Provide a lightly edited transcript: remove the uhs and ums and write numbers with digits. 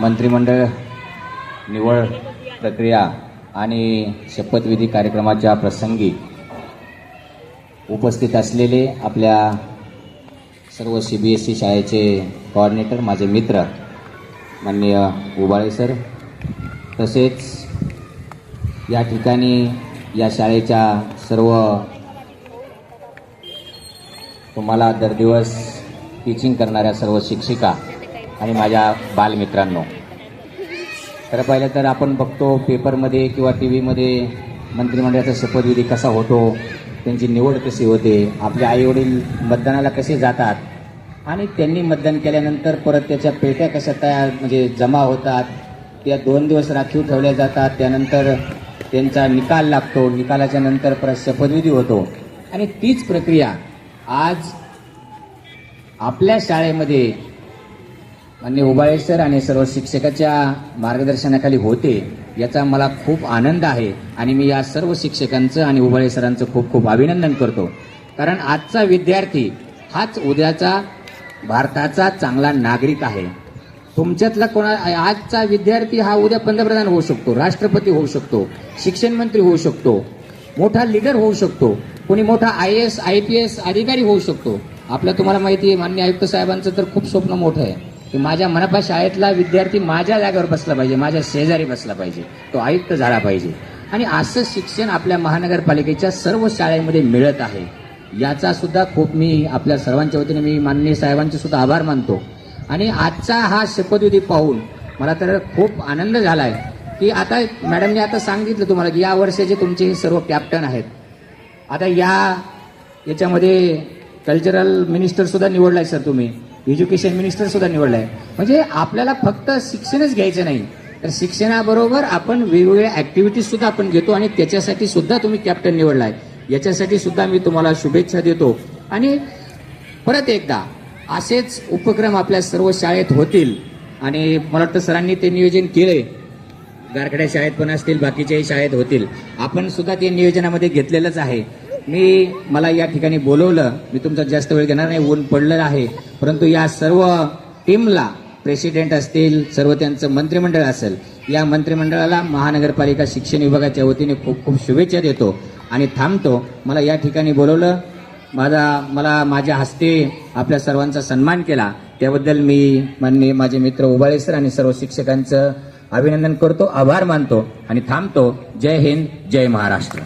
मंत्रिमंडळ निवड प्रक्रिया आणि शपथविधी कार्यक्रमाच्या प्रसंगी उपस्थित असलेले आपल्या सर्व CBSE शाळेचे कोऑर्डिनेटर, माझे मित्र माननीय उबाळे सर, तसेच या ठिकाणी या शाळेच्या सर्व तुम्हाला दर दिवस टीचिंग करणाऱ्या सर्व शिक्षिका आणि माझ्या बालमित्रांनो, तर पहिलं तर आपण बघतो पेपरमध्ये किंवा TV मंत्रिमंडळाचा शपथविधी कसा होतो, त्यांची निवड कशी होते, आपले आईवडील मतदानाला कसे जातात आणि त्यांनी मतदान केल्यानंतर परत त्याच्या पेट्या कशा तयार जमा होतात, त्या 2 दिवस राखीव ठेवल्या जातात, त्यानंतर त्यांचा निकाल लागतो, निकालाच्या नंतर परत शपथविधी होतो आणि तीच प्रक्रिया आज आपल्या शाळेमध्ये माननीय उबाळे सर आणि सर्व शिक्षकाच्या मार्गदर्शनाखाली होते, याचा मला खूप आनंद आहे आणि मी या सर्व शिक्षकांचं आणि उबाळे सरांचं खूप खूप अभिनंदन करतो. कारण आजचा विद्यार्थी हाच उद्याचा भारताचा चांगला नागरिक आहे. तुमच्यातला आजचा विद्यार्थी हा उद्या पंतप्रधान होऊ शकतो, राष्ट्रपती होऊ शकतो, शिक्षण मंत्री होऊ शकतो, मोठा लीडर होऊ शकतो, कोणी मोठा IAS IPS अधिकारी होऊ शकतो. आपलं तुम्हाला माहिती आहे, माननीय आयुक्त साहेबांचं तर खूप स्वप्न मोठं आहे की माझ्या मनपा शाळेतला विद्यार्थी माझ्या जागेवर बसला पाहिजे, माझ्या शेजारी बसला पाहिजे, तो आयुक्त झाला पाहिजे. आणि असं शिक्षण आपल्या महानगरपालिकेच्या सर्व शाळेमध्ये मिळत आहे. याचा सुद्धा खूप मी आपल्या सर्वांच्या वतीने मी माननीय साहेबांचे सुद्धा आभार मानतो. आणि आजचा हा शपथविधी पाहून मला तर खूप आनंद झाला आहे की आता मॅडमने आता सांगितलं तुम्हाला की या वर्षाचे तुमचे हे सर्व कॅप्टन आहेत. आता याच्यामध्ये कल्चरल मिनिस्टर सुद्धा निवडलाय सर, तुम्ही एज्युकेशन मिनिस्टर सुद्धा निवडलाय. म्हणजे आपल्याला फक्त शिक्षणच घ्यायचं नाही, तर शिक्षणाबरोबर आपण वेगवेगळ्या ऍक्टिव्हिटीज सुद्धा आपण घेतो आणि त्याच्यासाठी सुद्धा तुम्ही कॅप्टन निवडलाय. याच्यासाठी सुद्धा मी तुम्हाला शुभेच्छा देतो. आणि परत एकदा असेच उपक्रम आपल्या सर्व शाळेत होतील आणि मला वाटतं सरांनी ते नियोजन केलंय, गारखेड्या शाळेत पण असतील, बाकीच्याही शाळेत होतील. आपण सुद्धा ते नियोजनामध्ये घेतलेलंच आहे. मला या ठिकाणी बोलवलं, मी तुमचा जास्त वेळ घेणार नाही, ऊन पडलेलं आहे, परंतु या सर्व टीमला, प्रेसिडेंट असतील, सर्व त्यांचं मंत्रिमंडळ असेल, या मंत्रिमंडळाला महानगरपालिका शिक्षण विभागाच्या वतीने खूप खूप शुभेच्छा देतो आणि थांबतो. मला या ठिकाणी बोलवलं, मला माझ्या हस्ते आपल्या सर्वांचा सन्मान केला, त्याबद्दल मी माननीय माझे मित्र उबाळे सर आणि सर्व शिक्षकांचं अभिनंदन करतो, आभार मानतो आणि थांबतो. जय हिंद, जय महाराष्ट्र.